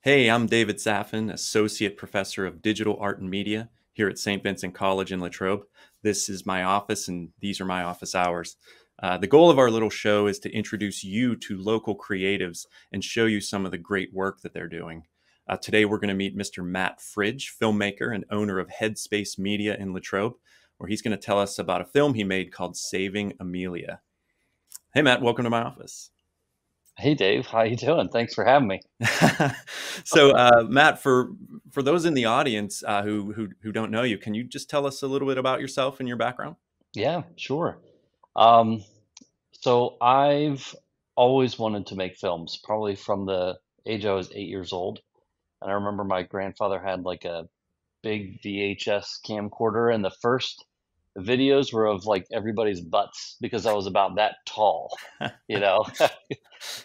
Hey, I'm David Safin, Associate Professor of Digital Art and Media here at St. Vincent College in Latrobe. This is my office, and these are my office hours. The goal of our little show is to introduce you to local creatives and show you some of the great work that they're doing. Today, we're going to meet Mr. Matt Fridg, filmmaker and owner of Headspace Media in Latrobe, where he's going to tell us about a film he made called Saving Amelia. Hey, Matt, welcome to my office. Hey Dave, how you doing? Thanks for having me. So, Matt, for those in the audience who don't know you, can you just tell us a little bit about yourself and your background? Yeah, sure. Um, so I've always wanted to make films, probably from the age I was 8 years old. And I remember my grandfather had like a big VHS camcorder, and the first videos were of like everybody's butts because I was about that tall, you know.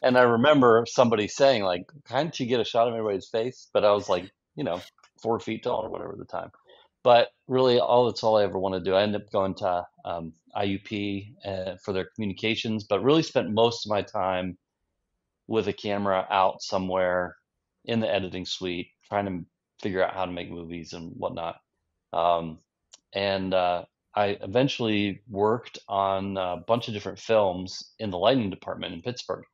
And I remember somebody saying like, "Can't you get a shot of everybody's face?" But I was like, 4 feet tall or whatever at the time. But really, that's all I ever wanted to do. I ended up going to IUP for their communications, but really spent most of my time with a camera out somewhere in the editing suite, trying to figure out how to make movies and whatnot. Um, and I eventually worked on a bunch of different films in the lighting department in Pittsburgh.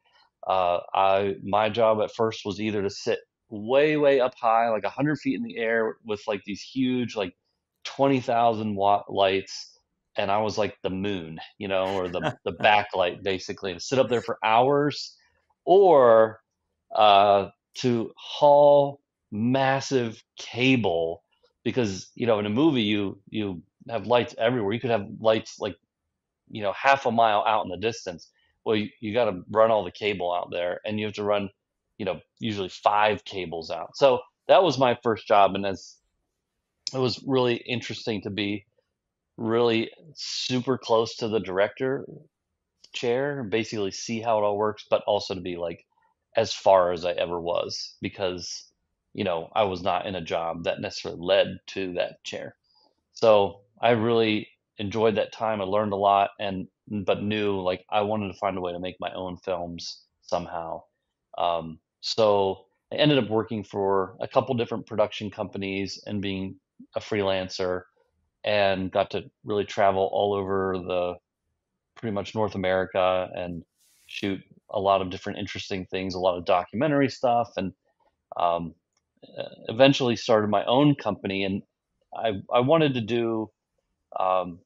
My job at first was either to sit way up high, like 100 feet in the air, with like these huge, like 20,000 watt lights, and I was like the moon, or the backlight basically, and sit up there for hours, or to haul massive cable because in a movie you have lights everywhere. You could have lights like half a mile out in the distance. Well, you got to run all the cable out there, and you have to run usually 5 cables out. So that was my first job, and as it was really interesting to be really super close to the director chair, basically see how it all works, but also to be like as far as I ever was, because I was not in a job that necessarily led to that chair. So I really enjoyed that time. I learned a lot, and but knew like I wanted to find a way to make my own films somehow. So I ended up working for a couple different production companies and being a freelancer, and got to really travel all over the pretty much North America and shoot a lot of different interesting things, a lot of documentary stuff, and um, eventually started my own company. And I wanted to do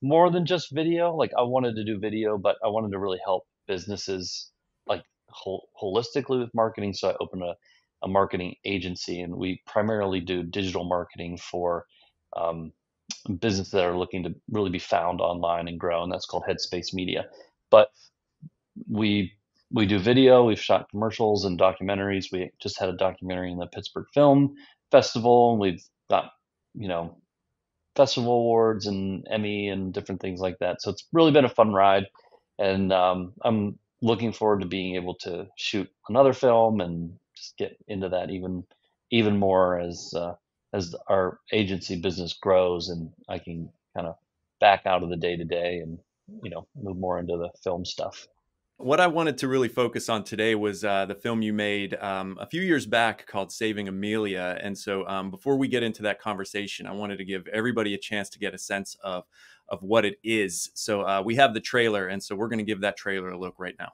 more than just video. Like I wanted to do video, but I wanted to really help businesses like holistically with marketing. So I opened a marketing agency, and we primarily do digital marketing for um, businesses that are looking to really be found online and grow, and that's called Headspace Media. But we we do video. We've shot commercials and documentaries. We just had a documentary in the Pittsburgh Film Festival, and we've got you know festival awards and Emmy and different things like that. So it's really been a fun ride, and I'm looking forward to being able to shoot another film and just get into that even more as our agency business grows, and I can kind of back out of the day to day and move more into the film stuff. What I wanted to really focus on today was the film you made a few years back called Saving Amelia. And so before we get into that conversation, I wanted to give everybody a chance to get a sense of what it is. So we have the trailer, and so we're going to give that trailer a look right now.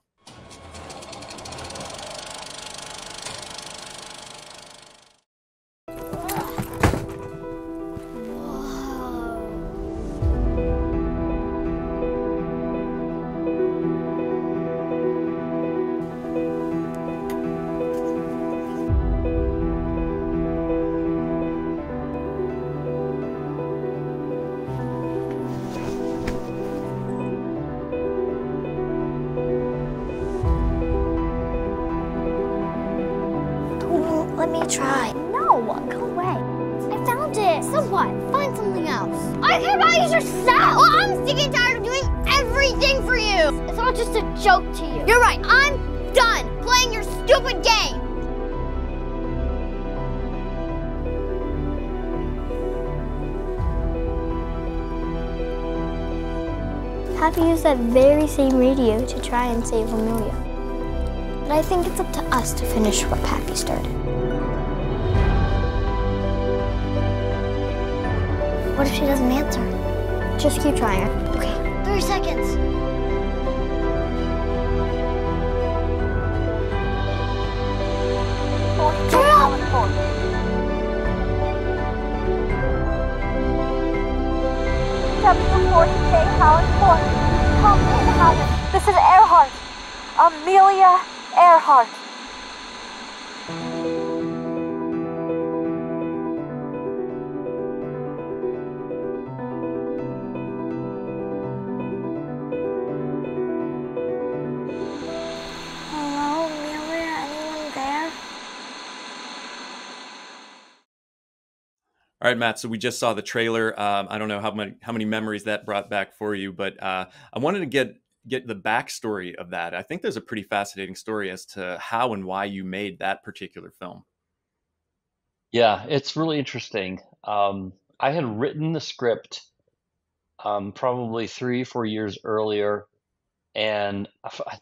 Let me try. No, go away. I found it. So what? Find something else. I care about you yourself. Well, I'm sick and tired of doing everything for you. It's all just a joke to you. You're right. I'm done playing your stupid game. Have to use that very same radio to try and save Amelia. But I think it's up to us to finish what Pappy started. What if she doesn't answer? Just keep trying. Okay, 3 seconds. Turn up! W4K, how important. Come in, Howard. This is Earhart. Amelia Earhart. Hello, Amelia, anyone there? All right, Matt. So we just saw the trailer. I don't know how many memories that brought back for you, but I wanted to get the backstory of that. I think there's a pretty fascinating story as to how and why you made that particular film. Yeah, it's really interesting. I had written the script probably 3 or 4 years earlier, and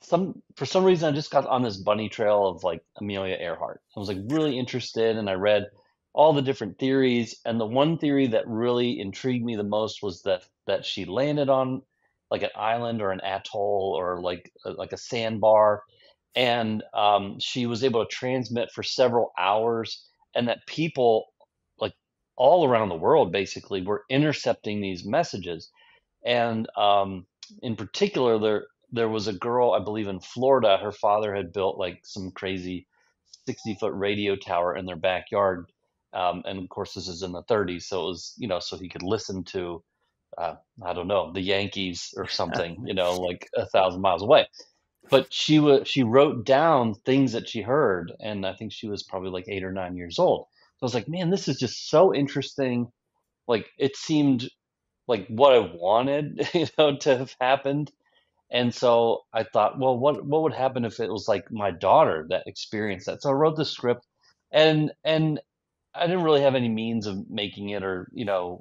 for some reason I just got on this bunny trail of like Amelia Earhart. I was like really interested, and I read all the different theories, and the one theory that really intrigued me the most was that she landed on like an island or an atoll or like a sandbar, and she was able to transmit for several hours, and that people like all around the world basically were intercepting these messages. And in particular, there was a girl, I believe in Florida. Her father had built like some crazy 60-foot radio tower in their backyard. And of course, this is in the 30s, so it was, so he could listen to, I don't know, the Yankees or something, like 1,000 miles away. But she wrote down things that she heard, and I think she was probably like 8 or 9 years old. So I was like, man, this is just so interesting. Like it seemed like what I wanted, to have happened. And so I thought, well, what would happen if it was like my daughter that experienced that? So I wrote the script, and I didn't really have any means of making it or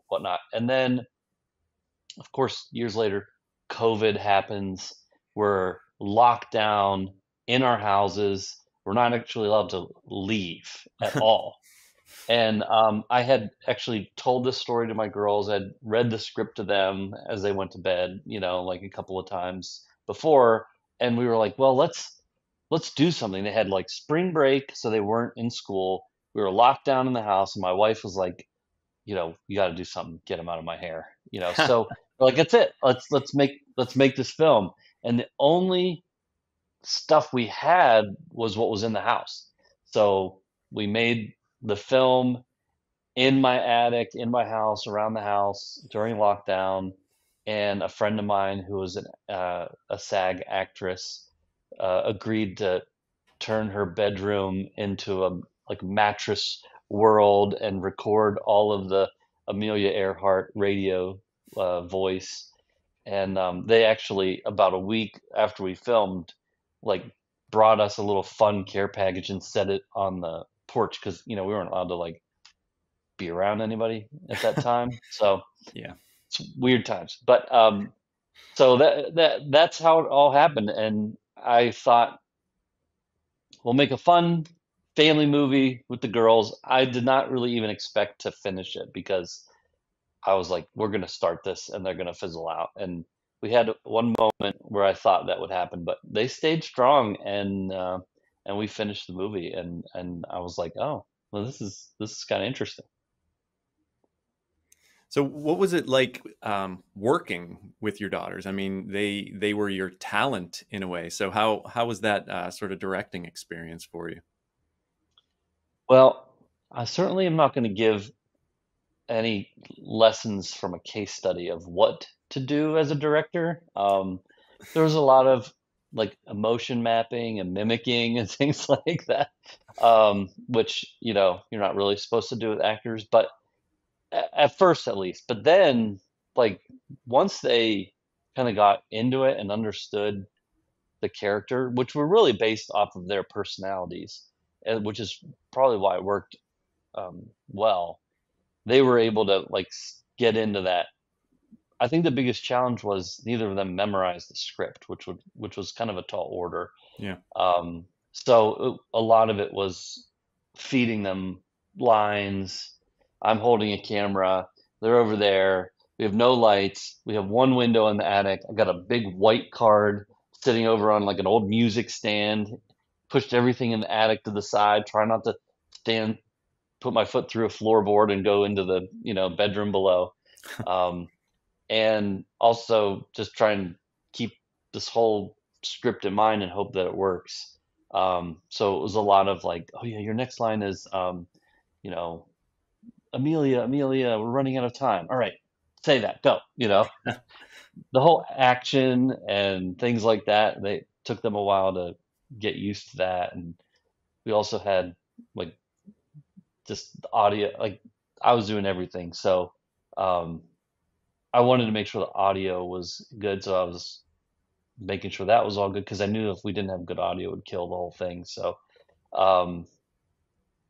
whatnot. And then, of course, years later, COVID happens. We're locked down in our houses. We're not actually allowed to leave at all. And I had actually told this story to my girls. I'd read the script to them as they went to bed, like a couple of times before. And we were like, well, let's do something. They had like spring break, so they weren't in school. We were locked down in the house, and my wife was like, you got to do something, get them out of my hair, So we're like, that's it. Let's make this film. And the only stuff we had was what was in the house. So we made the film in my attic, in my house, around the house during lockdown. And a friend of mine who was a SAG actress agreed to turn her bedroom into a like mattress world and record all of the Amelia Earhart radio voice. And they actually, about a week after we filmed, like brought us a little fun care package and set it on the porch because we weren't allowed to like be around anybody at that time. So Yeah, it's weird times. But so that's how it all happened. And I thought, we'll make a fun family movie with the girls. I did not really even expect to finish it because I was like, we're going to start this and they're going to fizzle out. And we had one moment where I thought that would happen, but they stayed strong, and we finished the movie. And I was like, oh, well, this is kind of interesting. So what was it like working with your daughters? I mean, they were your talent in a way. So how was that sort of directing experience for you? Well, I certainly am not going to give any lessons from a case study of what to do as a director. There was a lot of like emotion mapping and mimicking and things like that, which you're not really supposed to do with actors, but at first at least. But then, like once they kind of got into it and understood the character, which were really based off of their personalities, and which is probably why it worked well. They were able to like get into that. I think the biggest challenge was neither of them memorized the script, which was kind of a tall order. Yeah. So a lot of it was feeding them lines. I'm holding a camera. They're over there. We have no lights. We have one window in the attic. I got a big white card sitting over on like an old music stand. Pushed everything in the attic to the side. Try not to put my foot through a floorboard and go into the bedroom below. And also just try and keep this whole script in mind and hope that it works. So it was a lot of like, oh yeah, your next line is, Amelia, we're running out of time. All right, say that, go. The whole action and things like that. They took them a while to get used to that, and we also had like just the audio. Like I was doing everything, so I wanted to make sure the audio was good. So I was making sure that was all good because I knew if we didn't have good audio, it would kill the whole thing. So um,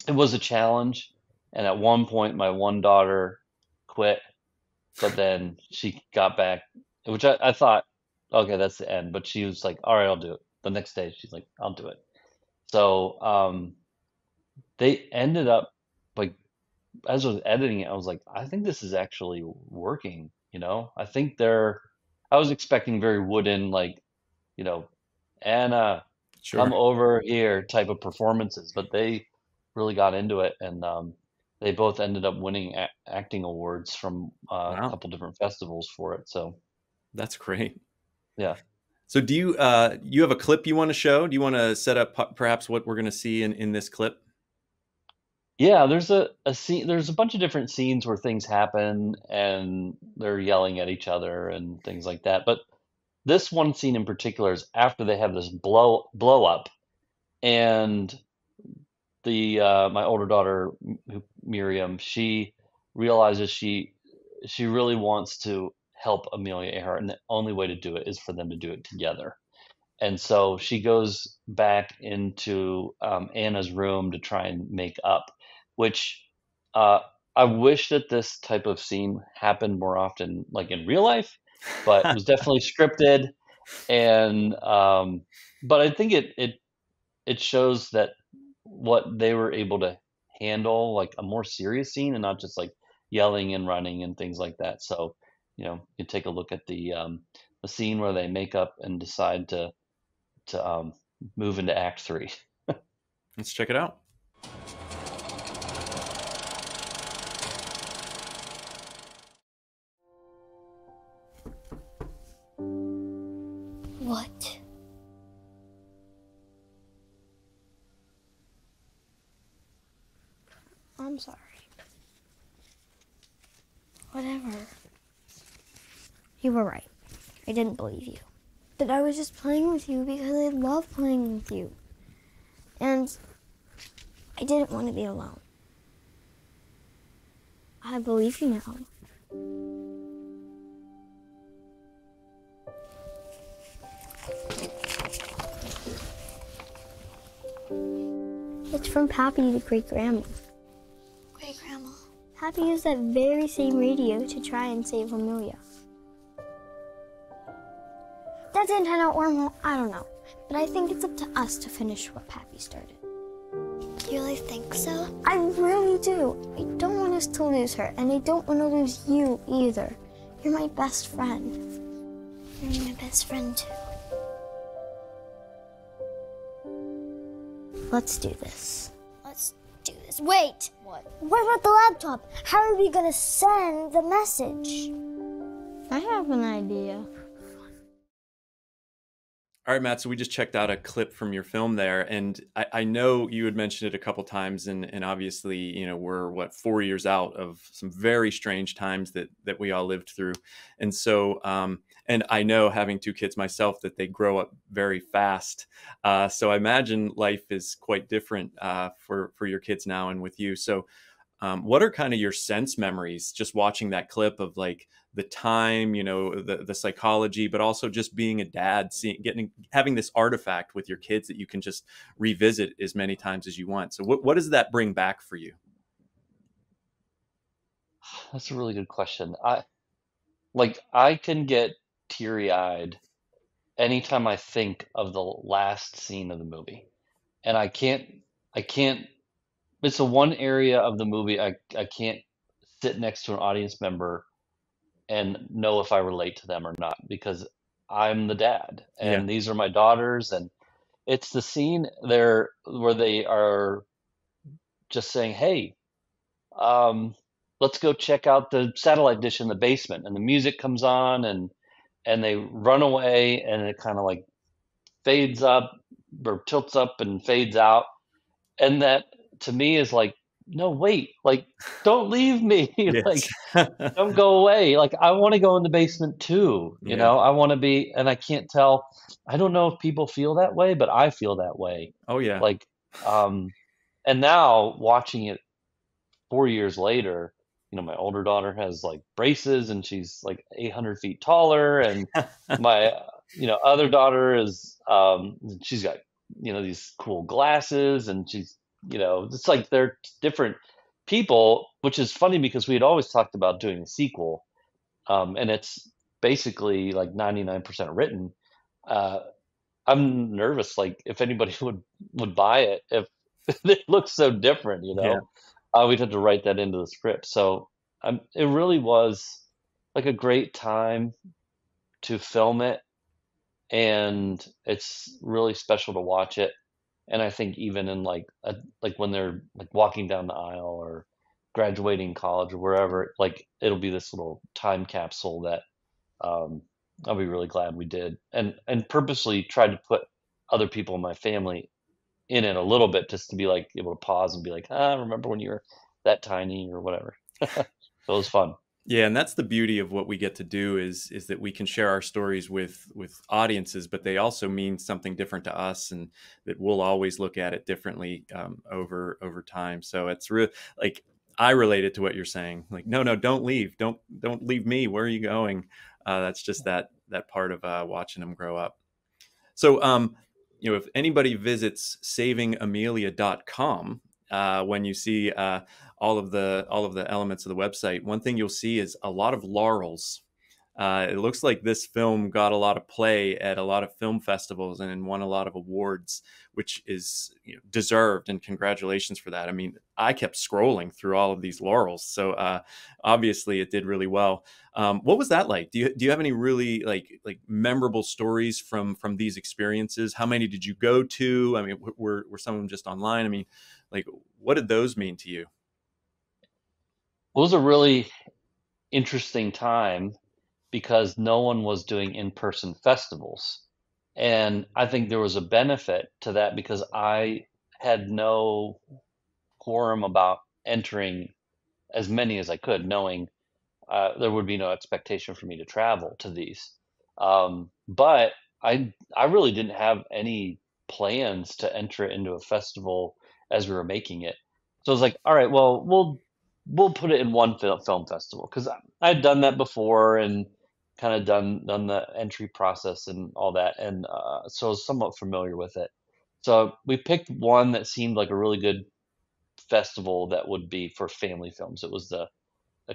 it was a challenge. And at one point, my one daughter quit, but then she got back, which I thought, okay, that's the end. But she was like, all right, I'll do it. The next day, she's like, I'll do it. So they ended up like, as I was editing it, I was like, I think this is actually working. I think I was expecting very wooden, like, Anna, come Sure. over here type of performances, but they really got into it, and they both ended up winning acting awards from a Wow. couple different festivals for it. So That's great. yeah. So do you you have a clip you want to show? Do you want to set up perhaps what we're going to see in this clip? Yeah, there's a scene. There's a bunch of different scenes where things happen and they're yelling at each other and things like that. But this one scene in particular is after they have this blow up, and the my older daughter Miriam, she realizes she really wants to help Amelia Earhart, and the only way to do it is for them to do it together. And so she goes back into Anna's room to try and make up, which uh, I wish that this type of scene happened more often, like in real life, but it was definitely scripted. And but I think it shows that what they were able to handle, like a more serious scene, and not just like yelling and running and things like that. So you take a look at the scene where they make up and decide to move into Act 3. Let's check it out. What? I'm sorry. Whatever. You were right. I didn't believe you. But I was just playing with you because I love playing with you. And I didn't want to be alone. I believe you now. It's from Pappy to Great Grandma. Great Grandma. Pappy used that very same radio to try and save Amelia. That didn't turn out well, I don't know. But I think it's up to us to finish what Pappy started. You really think so? I really do. I don't want us to lose her, and I don't want to lose you either. You're my best friend. You're my best friend too. Let's do this. Let's do this. Wait! What? What about the laptop? How are we gonna send the message? I have an idea. All right, Matt, so we just checked out a clip from your film there, and I know you had mentioned it a couple times, and obviously, we're 4 years out of some very strange times that we all lived through. And so, and I know, having two kids myself, that they grow up very fast. So I imagine life is quite different for your kids now and with you. So what are kind of your sense memories just watching that clip of like the time, the psychology, but also just being a dad, having this artifact with your kids that you can just revisit as many times as you want. So what does that bring back for you? That's a really good question. I can get teary-eyed anytime I think of the last scene of the movie. And I can't, it's the one area of the movie I can't sit next to an audience member and know if I relate to them or not, because I'm the dad Yeah. and these are my daughters. And it's the scene there where they are just saying, hey, let's go check out the satellite dish in the basement. And the music comes on and they run away and it kind of like fades up or tilts up and fades out. And that to me is like, no, wait, like, don't leave me. Like, Yes. don't go away. Like, I want to go in the basement too. You Yeah. know, I want to be, and I can't tell. I don't know if people feel that way, but I feel that way. Oh yeah. Like, and now watching it 4 years later, you know, my older daughter has like braces and she's like 800 feet taller. And my, you know, other daughter is, she's got, you know, these cool glasses and she's, you know, it's like they're different people, which is funny because we had always talked about doing a sequel. And it's basically like 99% written. Uh, I'm nervous, like if anybody would buy it, if it looks so different, you Yeah. know, we'd have to write that into the script. So it really was like a great time to film it, and it's really special to watch it. And I think even in like like when they're like walking down the aisle or graduating college or wherever, like it'll be this little time capsule that I'll be really glad we did, and purposely tried to put other people in my family in it a little bit just to be like able to pause and be like, remember when you were that tiny or whatever. So it was fun. Yeah, and that's the beauty of what we get to do is that we can share our stories with audiences, but they also mean something different to us, and that we'll always look at it differently over time. So it's real. Like I related to what you're saying. Like, no, don't leave, don't leave me. Where are you going? That's just that part of watching them grow up. So, you know, if anybody visits savingamelia.com, when you see all of the elements of the website, one thing you'll see is a lot of laurels. It looks like this film got a lot of play at a lot of film festivals and won a lot of awards, which is, you know, deserved, and congratulations for that. I mean, I kept scrolling through all of these laurels, so obviously it did really well. What was that like? Do you have any really like memorable stories from these experiences? How many did you go to? I mean, were some of them just online? I mean, like, what did those mean to you? It was a really interesting time because no one was doing in-person festivals. And I think there was a benefit to that because I had no quorum about entering as many as I could, knowing there would be no expectation for me to travel to these. But I really didn't have any plans to enter it into a festival as we were making it. So I was like, all right, well, we'll put it in one film festival because I'd done that before and kind of done the entry process and all that, and so I was somewhat familiar with it. So we picked one that seemed like a really good festival that would be for family films. It was the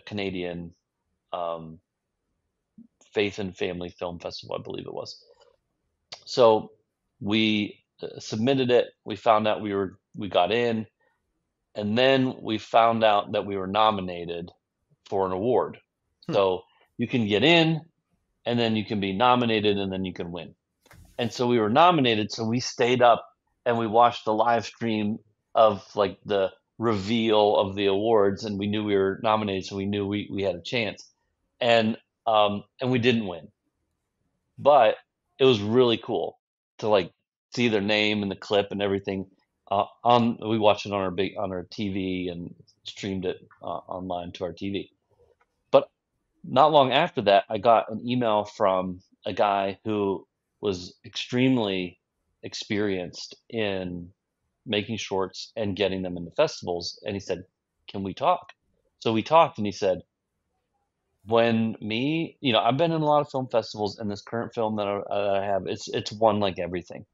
Canadian um, Faith and Family Film Festival, I believe it was. So we submitted it. We found out we got in, and then we found out that we were nominated for an award. So you can get in, and then you can be nominated, and then you can win. And so we were nominated, so we stayed up and we watched the live stream of like the reveal of the awards, and we knew we were nominated, so we knew we had a chance. And we didn't win. But it was really cool to like see their name and the clip and everything. We watched it on our TV and streamed it online to our TV. But not long after that, I got an email from a guy who was extremely experienced in making shorts and getting them into festivals, and he said, "Can we talk?" So we talked, and he said, you know, I've been in a lot of film festivals, and this current film that I have, it's won like everything,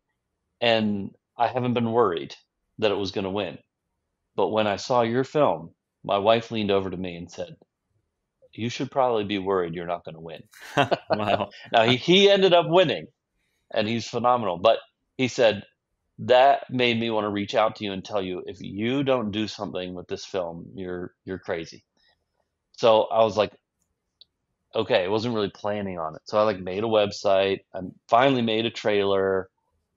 and I haven't been worried that it was going to win. But when I saw your film, my wife leaned over to me and said, "You should probably be worried you're not going to win." Wow. Now he ended up winning, and he's phenomenal. But he said that made me want to reach out to you and tell you, if you don't do something with this film, you're crazy. So I was like, okay, I wasn't really planning on it. So I like made a website. I finally made a trailer,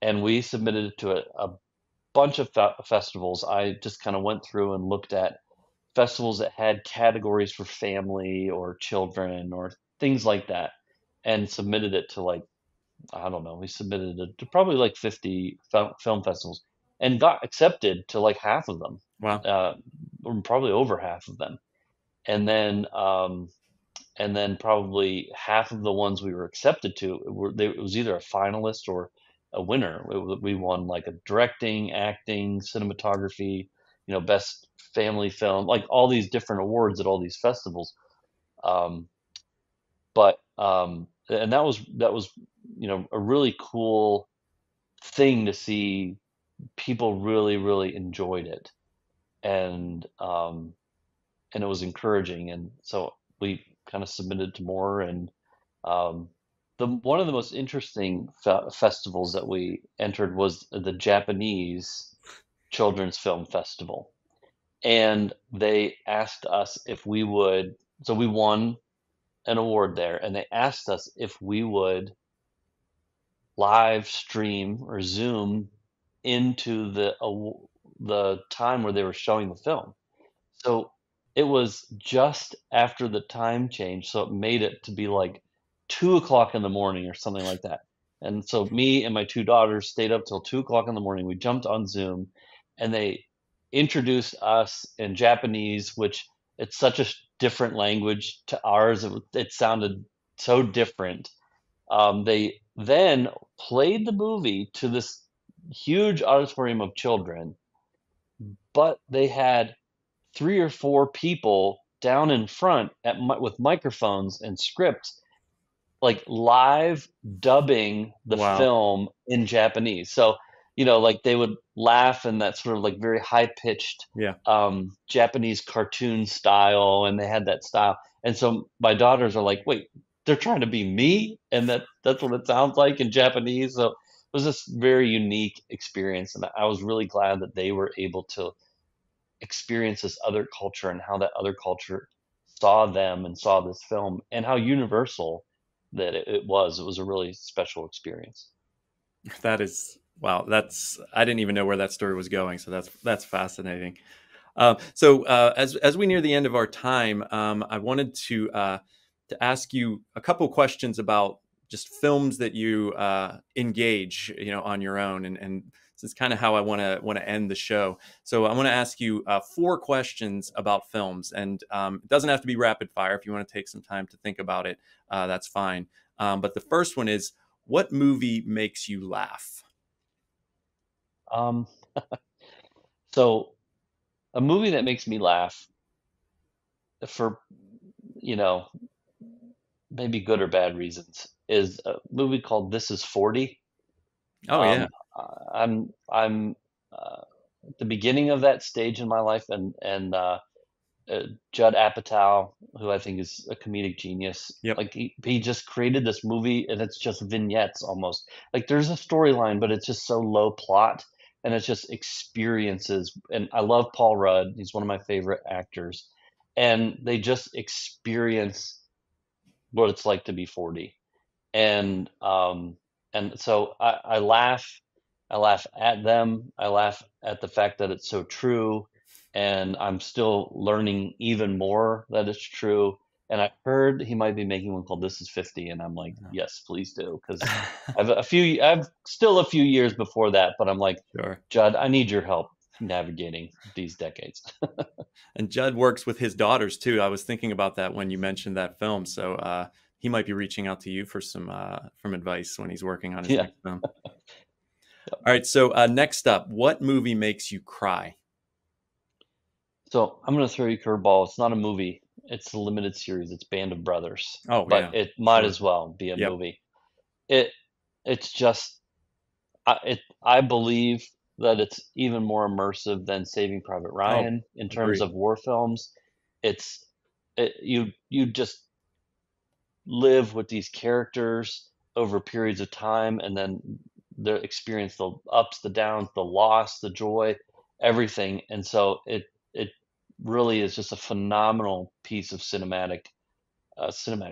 and we submitted it to a bunch of festivals. I just kind of went through and looked at festivals that had categories for family or children or things like that, and submitted it to like, I don't know, we submitted it to probably like 50 film festivals and got accepted to like half of them, Wow. or probably over half of them. And then, and then probably half of the ones we were accepted to it was either a finalist or a winner. We won like a directing, acting, cinematography, best family film, like all these different awards at all these festivals. Um, and that was a really cool thing to see. People really really enjoyed it, and and it was encouraging, and so we kind of submitted to more. And um, the one of the most interesting festivals that we entered was the Japanese Children's Film Festival, and they asked us if we would. So we won an award there, and they asked us if we would live stream or Zoom into the time where they were showing the film. So it was just after the time change, so it made it to be like 2 o'clock in the morning or something like that. And so me and my two daughters stayed up till 2 o'clock in the morning. We jumped on Zoom, and they introduced us in Japanese, which it's such a different language to ours. It sounded so different. They then played the movie to this huge auditorium of children, but they had three or four people down in front with microphones and scripts, like live dubbing the Wow. film in Japanese. So, like they would laugh in that sort of like very high pitched Yeah. Japanese cartoon style, and they had that style. And so my daughters are like, wait, they're trying to be me, and that's what it sounds like in Japanese. So it was this very unique experience, and I was really glad that they were able to experience this other culture and how that other culture saw them and saw this film, and how universal that it was. It was a really special experience. That is wow. I didn't even know where that story was going. So that's fascinating. As we near the end of our time, I wanted to ask you a couple questions about just films that you engage, on your own, and this is kind of how I want to end the show. So I want to ask you 4 questions about films, and it doesn't have to be rapid fire. If you want to take some time to think about it, that's fine. But the first one is, what movie makes you laugh? Um, so a movie that makes me laugh for, you know, maybe good or bad reasons is a movie called This Is 40. Oh yeah. Um, I'm at the beginning of that stage in my life, and Judd Apatow, who I think is a comedic genius. Yep. Like he just created this movie, and it's just vignettes almost. Like there's a storyline, but it's just so low plot, and it's just experiences. And I love Paul Rudd; he's one of my favorite actors, and they just experience what it's like to be 40. And so I laugh at them. I laugh at the fact that it's so true, and I'm still learning even more that it's true. And I heard he might be making one called This Is 50, and I'm like, yes, please do, because I've still a few years before that, but I'm like, Sure. Judd, I need your help navigating these decades. And Judd works with his daughters too. I was thinking about that when you mentioned that film. So he might be reaching out to you for some advice when he's working on his Yeah. next film. All right. So next up, what movie makes you cry? So I'm going to throw you a curveball. It's not a movie. It's a limited series. It's Band of Brothers, Oh but yeah, it might sure. as well be a Yep. movie. It's just I believe that it's even more immersive than Saving Private Ryan in terms agreed. of war films. You just live with these characters over periods of time, and then they experience the ups, the downs, the loss, the joy, everything. And so it really is just a phenomenal piece of cinematic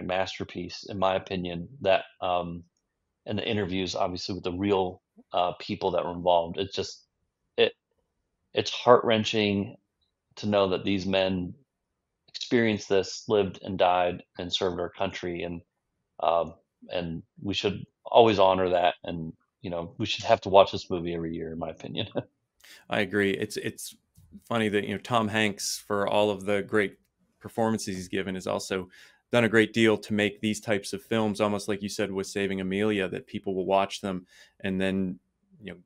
masterpiece, in my opinion. That and the interviews, obviously, with the real people that were involved. It's just it it's heart wrenching to know that these men experienced this, lived and died, and served our country, and we should always honor that. And we should have to watch this movie every year, in my opinion. I agree. It's funny that Tom Hanks, for all of the great performances he's given, has also done a great deal to make these types of films, almost like you said with Saving Amelia, that people will watch them and then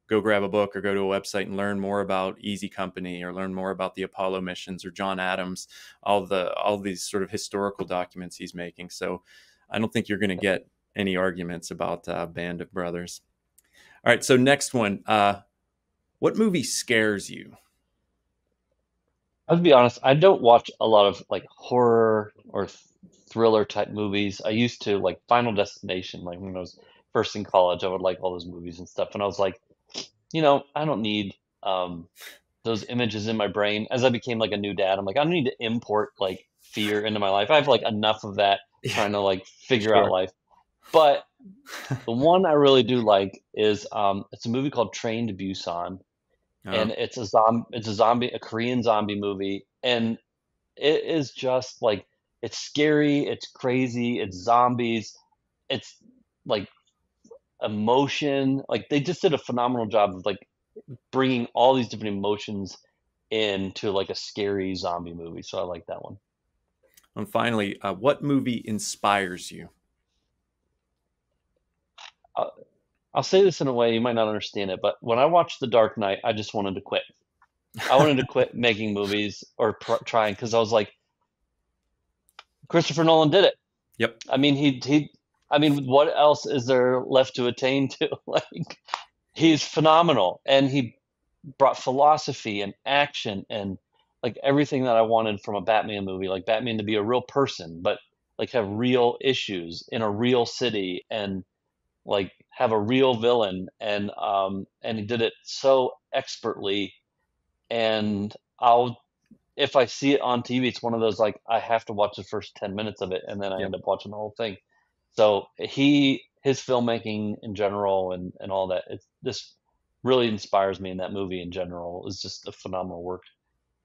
go grab a book or go to a website and learn more about Easy Company or learn more about the Apollo missions or John Adams, all these sort of historical documents he's making. So I don't think you're going to get any arguments about Band of Brothers. All right, so next one. What movie scares you? I'll be honest, I don't watch a lot of like horror or thriller type movies. I used to, like Final Destination, like when I was first in college, I would like all those movies and stuff. And I was like, I don't need those images in my brain. As I became like a new dad, I'm like, I don't need to import like fear into my life. I have like enough of that trying to like figure out life. But the one I really do like is it's a movie called Train to Busan. And it's a Korean zombie movie, and it is just like, it's scary, it's crazy, it's zombies, it's like emotion. Like they just did a phenomenal job of like bringing all these different emotions into like a scary zombie movie. So I like that one. And finally, what movie inspires you? I'll say this in a way you might not understand it, but when I watched The Dark Knight, I just wanted to quit. I wanted to quit making movies or trying, because I was like, Christopher Nolan did it. Yep. I mean, what else is there left to attain to? Like, he's phenomenal, and he brought philosophy and action and like everything that I wanted from a Batman movie, like Batman to be a real person, but like have real issues in a real city, and like have a real villain, and he did it so expertly. And if I see it on TV, it's one of those like I have to watch the first 10 minutes of it, and then I end up watching the whole thing. So his filmmaking in general and all that, this really inspires me, and that movie in general is just a phenomenal work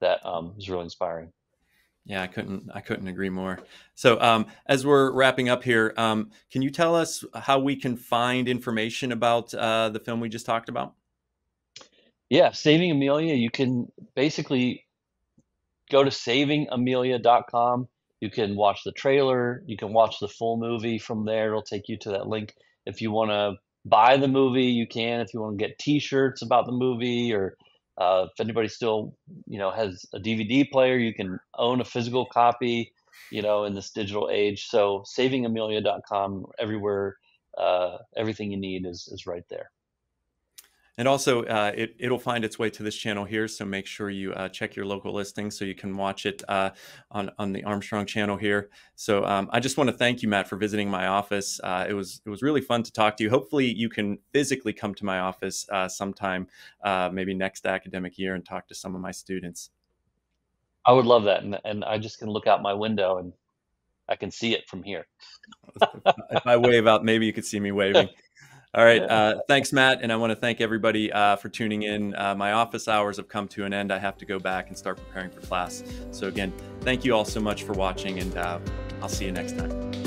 that is really inspiring. Yeah, I couldn't agree more. So as we're wrapping up here, can you tell us how we can find information about the film we just talked about? Yeah, Saving Amelia, you can basically go to savingamelia.com. You can watch the trailer. You can watch the full movie from there. It'll take you to that link. If you want to buy the movie, you can. If you want to get T-shirts about the movie, or if anybody still, has a DVD player, you can own a physical copy, in this digital age. So savingamelia.com, everywhere, everything you need is right there. And also, it'll find its way to this channel here, so make sure you check your local listings so you can watch it on the Armstrong channel here. So I just want to thank you, Matt, for visiting my office. It was really fun to talk to you. Hopefully, you can physically come to my office sometime, maybe next academic year, and talk to some of my students. I would love that, and I just can look out my window and I can see it from here. If I wave out, maybe you could see me waving. All right. Thanks, Matt. And I want to thank everybody for tuning in. My office hours have come to an end. I have to go back and start preparing for class. So again, thank you all so much for watching, and I'll see you next time.